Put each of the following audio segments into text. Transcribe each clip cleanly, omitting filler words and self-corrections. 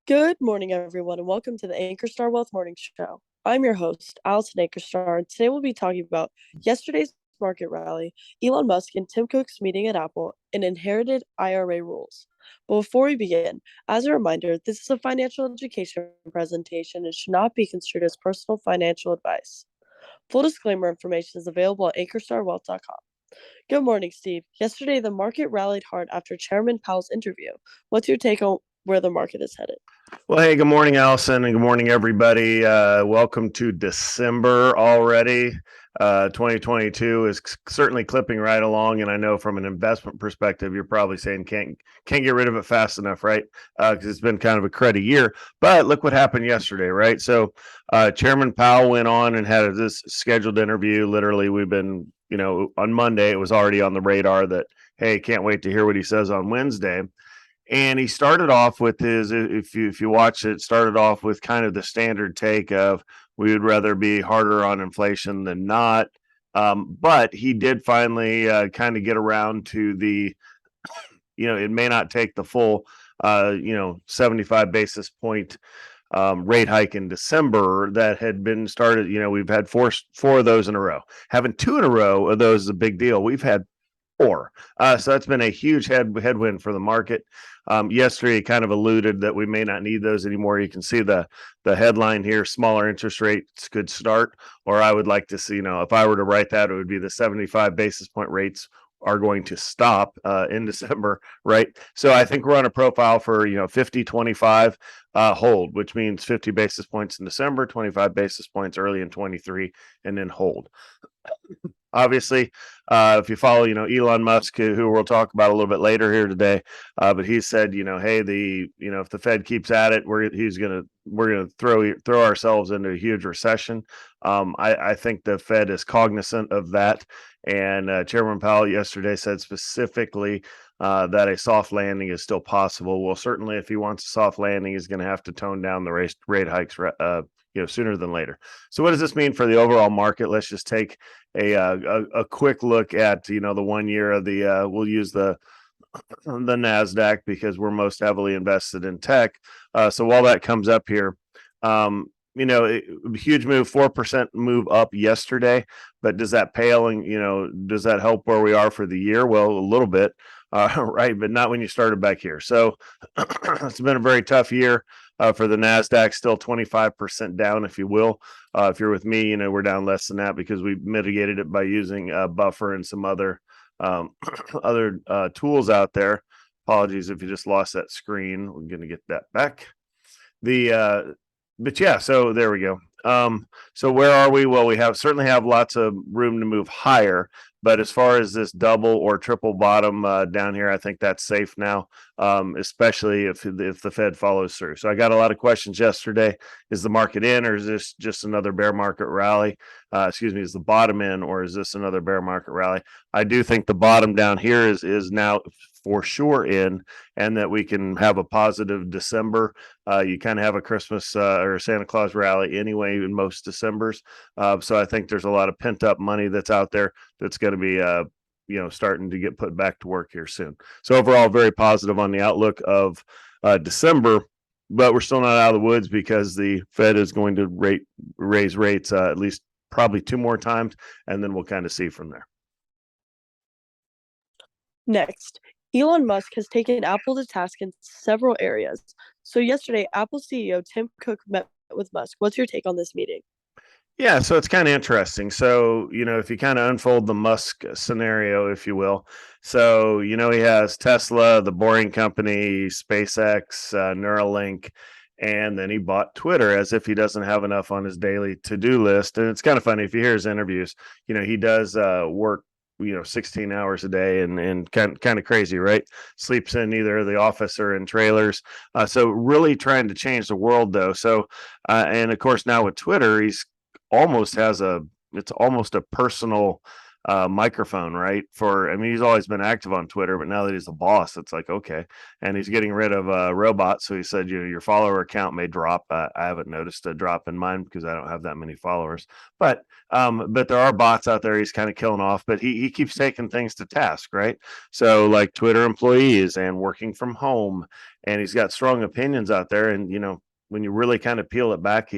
Good morning, everyone, and welcome to the Ankerstar Wealth Morning Show. I'm your host, Allison Ankerstar, and today we'll be talking about yesterday's market rally, Elon Musk and Tim Cook's meeting at Apple, and inherited IRA rules. But before we begin, as a reminder, this is a financial education presentation and should not be construed as personal financial advice. Full disclaimer information is available at ankerstarwealth.com. Good morning, Steve. Yesterday, the market rallied hard after Chairman Powell's interview. What's your take on where the market is headed? Well, hey, good morning, Allison, and good morning, everybody. Welcome to December already. 2022 is certainly clipping right along, and I know from an investment perspective, you're probably saying can't get rid of it fast enough, right? Because it's been kind of a cruddy year. But look what happened yesterday, right? So, Chairman Powell went on and had this scheduled interview. Literally, we've been, on Monday, it was already on the radar that, hey, can't wait to hear what he says on Wednesday. And he started off with his, if you watch it, started off with kind of the standard take of we would rather be harder on inflation than not. But he did finally kind of get around to the, it may not take the full, 75 basis point rate hike in December that had been started. We've had four of those in a row. Having two in a row of those is a big deal. We've had four. So that's been a huge headwind for the market. Yesterday, kind of alluded that we may not need those anymore. You can see the headline here: smaller interest rates could start. Or I would like to see, if I were to write that, it would be the 75 basis point rates are going to stop in December, right? So I think we're on a profile for 50, 25 hold, which means 50 basis points in December, 25 basis points early in 23, and then hold. Obviously, if you follow, Elon Musk, who we'll talk about a little bit later here today, but he said, hey, if the Fed keeps at it, we're gonna throw ourselves into a huge recession. I think the Fed is cognizant of that, and Chairman Powell yesterday said specifically that a soft landing is still possible. Well, certainly, if he wants a soft landing, he's going to have to tone down the rate hikes sooner than later. So what does this mean for the overall market? Let's just take a quick look at the 1 year of the we'll use the NASDAQ because we're most heavily invested in tech. So while that comes up here, huge move, 4% move up yesterday, but does that pale and does that help where we are for the year? Well, a little bit, right, but not when you started back here. So it's been a very tough year. For the NASDAQ, still 25% down, if you will. If you're with me, we're down less than that because we mitigated it by using a buffer and some other tools out there. Apologies if you just lost that screen. We're going to get that back. But yeah, so there we go. So where are we? Well, we certainly have lots of room to move higher. But as far as this double or triple bottom down here, I think that's safe now, especially if the Fed follows through. So I got a lot of questions yesterday. Is the market in, or is this just another bear market rally? Is the bottom in, or is this another bear market rally? I do think the bottom down here is now for sure in, and that we can have a positive December. You kind of have a Christmas or Santa Claus rally anyway in most Decembers. So I think there's a lot of pent up money that's out there that's going to be starting to get put back to work here soon. So overall, very positive on the outlook of December, but we're still not out of the woods because the Fed is going to raise rates at least probably two more times, and then we'll kind of see from there. Next, Elon Musk has taken Apple to task in several areas. So yesterday, Apple CEO Tim Cook met with Musk. What's your take on this meeting? Yeah, so it's kind of interesting. So, if you kind of unfold the Musk scenario, if you will. So, he has Tesla, the Boring Company, SpaceX, Neuralink, and then he bought Twitter as if he doesn't have enough on his daily to-do list. And it's kind of funny if you hear his interviews, he does work 16 hours a day and kind of crazy, right? Sleeps in either the office or in trailers. So really trying to change the world though. So, and of course now with Twitter, it's almost a personal microphone, right? I mean, he's always been active on Twitter, but now that he's the boss, it's like, okay. And he's getting rid of robots. So he said, your follower account may drop. I haven't noticed a drop in mine because I don't have that many followers. But there are bots out there he's kind of killing off, but he keeps taking things to task, right? So like Twitter employees and working from home, and he's got strong opinions out there. And, when you really kind of peel it back,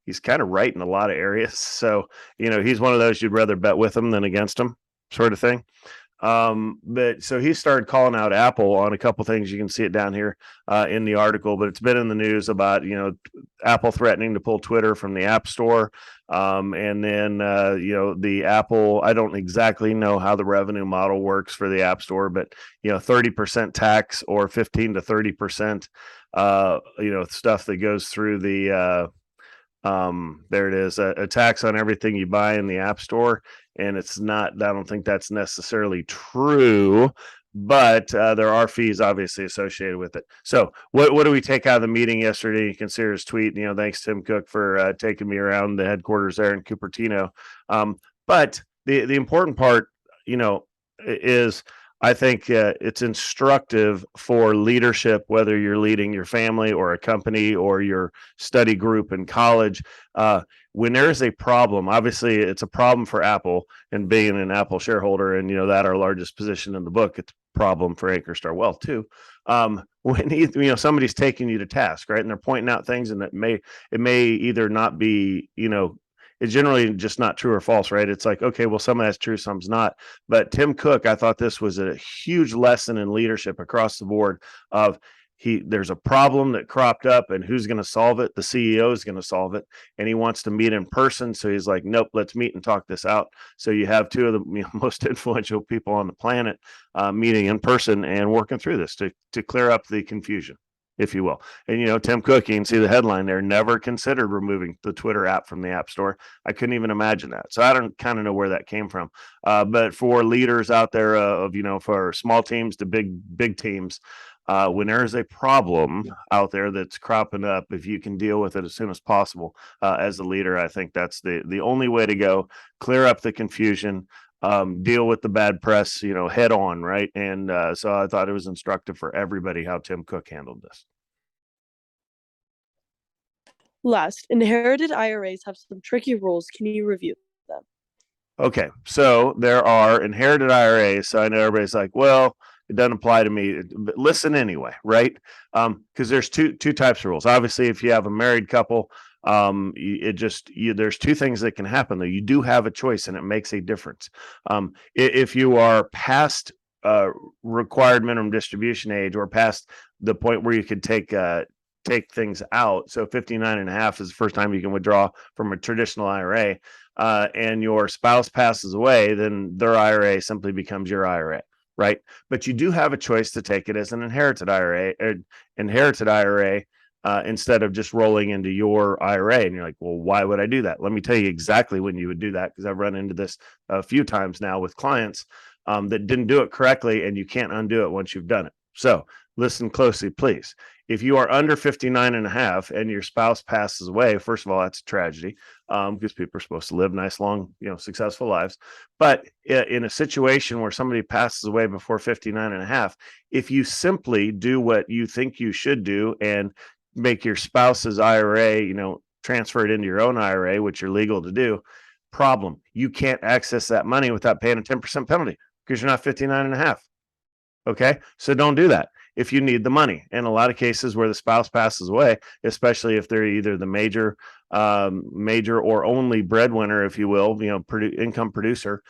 he's kind of right in a lot of areas. So, he's one of those you'd rather bet with him than against him sort of thing. But so he started calling out Apple on a couple things. You can see it down here in the article, but it's been in the news about, Apple threatening to pull Twitter from the App Store. And then, the Apple, I don't exactly know how the revenue model works for the App Store, but, 30% tax or 15 to 30%, stuff that goes through the, there it is, a tax on everything you buy in the App Store. And it's not, I don't think that's necessarily true, but there are fees obviously associated with it. So what do we take out of the meeting yesterday? You can see his tweet, thanks Tim Cook for taking me around the headquarters there in Cupertino. But the important part, is I think it's instructive for leadership, whether you're leading your family or a company or your study group in college. When there's a problem, obviously it's a problem for Apple, and being an Apple shareholder, and that our largest position in the book, it's a problem for Ankerstar Wealth too. When somebody's taking you to task, right, and they're pointing out things, and it may either not be, it's generally just not true or false, right? It's like, okay, well, some of that's true, some's not. But Tim Cook, I thought this was a huge lesson in leadership across the board of there's a problem that cropped up, and who's going to solve it? The CEO is going to solve it, and he wants to meet in person. So he's like, nope, let's meet and talk this out. So you have two of the most influential people on the planet meeting in person and working through this to clear up the confusion, if you will. And, Tim Cook, you can see the headline there, never considered removing the Twitter app from the App Store. I couldn't even imagine that. So I don't kind of know where that came from. But for leaders out there for small teams to big teams, when there is a problem out there that's cropping up, if you can deal with it as soon as possible as a leader, I think that's the only way to go. Clear up the confusion, deal with the bad press, head on, right? And so I thought it was instructive for everybody how Tim Cook handled this. Last, inherited IRAs have some tricky rules. Can you review them? Okay, so there are inherited IRAs. So I know everybody's like, well, it doesn't apply to me, but listen anyway, right? Because there's two types of rules. Obviously, if you have a married couple, there's two things that can happen though. You do have a choice, and it makes a difference. If you are past required minimum distribution age, or past the point where you could take things out, so 59 and a half is the first time you can withdraw from a traditional IRA, and your spouse passes away, then their IRA simply becomes your IRA. Right. But you do have a choice to take it as an inherited IRA, instead of just rolling into your IRA. And you're like, well, why would I do that? Let me tell you exactly when you would do that, because I've run into this a few times now with clients that didn't do it correctly, and you can't undo it once you've done it. So listen closely, please. If you are under 59 and a half and your spouse passes away, first of all, that's a tragedy, because people are supposed to live nice, long, successful lives. But in a situation where somebody passes away before 59 and a half, if you simply do what you think you should do and make your spouse's IRA, transfer it into your own IRA, which you're legal to do, problem, you can't access that money without paying a 10% penalty because you're not 59 and a half. Okay, so don't do that if you need the money. In a lot of cases where the spouse passes away, especially if they're either the major or only breadwinner, if you will, income producer,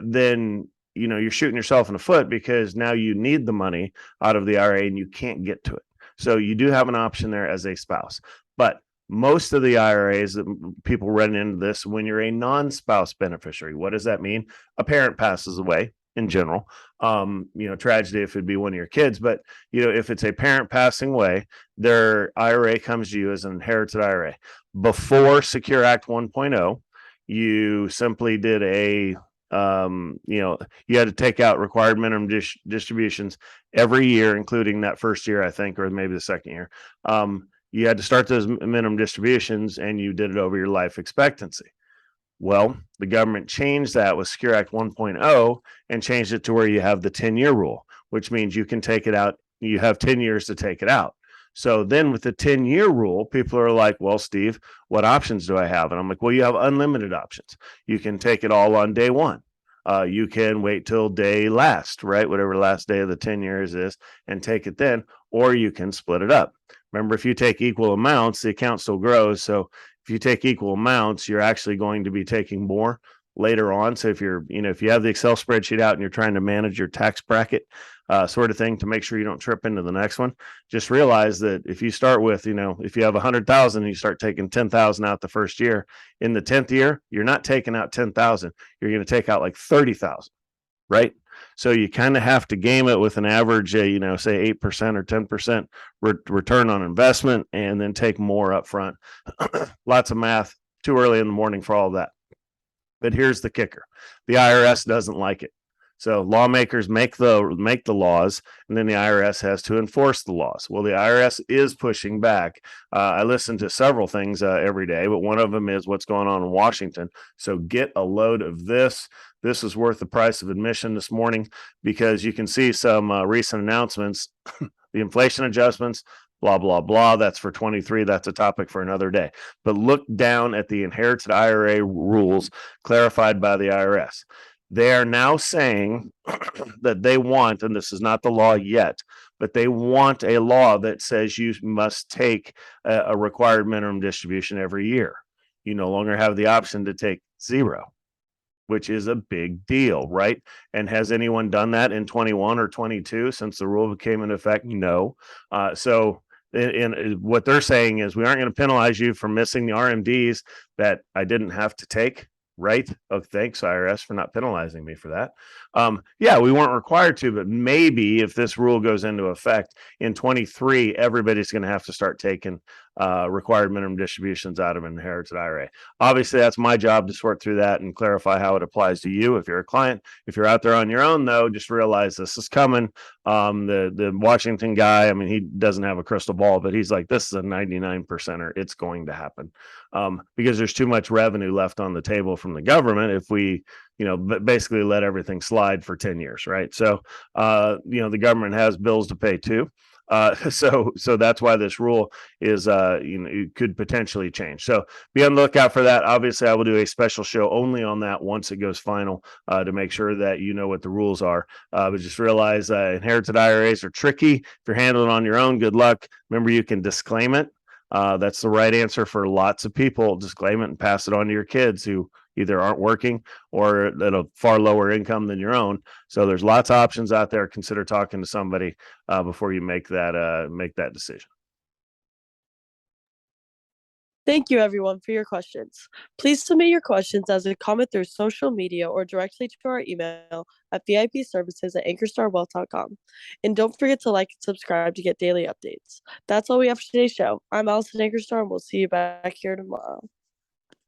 then you're shooting yourself in the foot, because now you need the money out of the IRA and you can't get to it. So you do have an option there as a spouse. But most of the IRAs that people run into this, when you're a non-spouse beneficiary, what does that mean? A parent passes away. In general, tragedy if it'd be one of your kids, but if it's a parent passing away, their IRA comes to you as an inherited IRA. Before Secure Act 1.0, you simply did you had to take out required minimum distributions every year, including that first year, I think, or maybe the second year. You had to start those minimum distributions, and you did it over your life expectancy. Well, the government changed that with Secure Act 1.0 and changed it to where you have the 10-year rule, which means you can take it out. You have 10 years to take it out. So then with the 10-year rule, people are like, well, Steve, what options do I have? And I'm like, well, you have unlimited options. You can take it all on day one. You can wait till day last, right? Whatever last day of the 10 years is, and take it then, or you can split it up. Remember, if you take equal amounts, the account still grows. So if you take equal amounts, you're actually going to be taking more later on. So if you're, if you have the Excel spreadsheet out and you're trying to manage your tax bracket sort of thing to make sure you don't trip into the next one, just realize that if you start with, if you have 100,000 and you start taking 10,000 out the first year, in the 10th year, you're not taking out 10,000. You're going to take out like 30,000, right? So you kind of have to game it with an average, say 8% or 10% return on investment, and then take more up front. Lots of math, too early in the morning for all of that. But here's the kicker. The IRS doesn't like it. So lawmakers make the laws, and then the IRS has to enforce the laws. Well, the IRS is pushing back. I listen to several things every day, but one of them is what's going on in Washington. So get a load of this. This is worth the price of admission this morning, because you can see some recent announcements, the inflation adjustments, blah, blah, blah. That's for 23. That's a topic for another day. But look down at the inherited IRA rules clarified by the IRS. They are now saying that they want, and this is not the law yet, but they want a law that says you must take a required minimum distribution every year. You no longer have the option to take zero, which is a big deal, right? And has anyone done that in 21 or 22 since the rule came into effect? No. So what they're saying is we aren't going to penalize you for missing the RMDs that I didn't have to take. Right? Oh, thanks, IRS, for not penalizing me for that. Yeah, we weren't required to, but maybe if this rule goes into effect in 23, everybody's going to have to start taking required minimum distributions out of an inherited IRA. Obviously, that's my job to sort through that and clarify how it applies to you if you're a client. If you're out there on your own, though, just realize this is coming. The Washington guy, I mean, he doesn't have a crystal ball, but he's like, this is a 99%er. It's going to happen because there's too much revenue left on the table from the government if we basically let everything slide for 10 years, right? So, the government has bills to pay too. So that's why this rule is, it could potentially change. So be on the lookout for that. Obviously, I will do a special show only on that once it goes final to make sure that you know what the rules are. But just realize inherited IRAs are tricky. If you're handling it on your own, good luck. Remember, you can disclaim it. That's the right answer for lots of people. Disclaim it and pass it on to your kids who either aren't working or at a far lower income than your own. So there's lots of options out there. Consider talking to somebody before you make that decision. Thank you, everyone, for your questions. Please submit your questions as a comment through social media or directly to our email at vipservices@ankerstarwealth.com. And don't forget to like and subscribe to get daily updates. That's all we have for today's show. I'm Allison Ankerstar, and we'll see you back here tomorrow.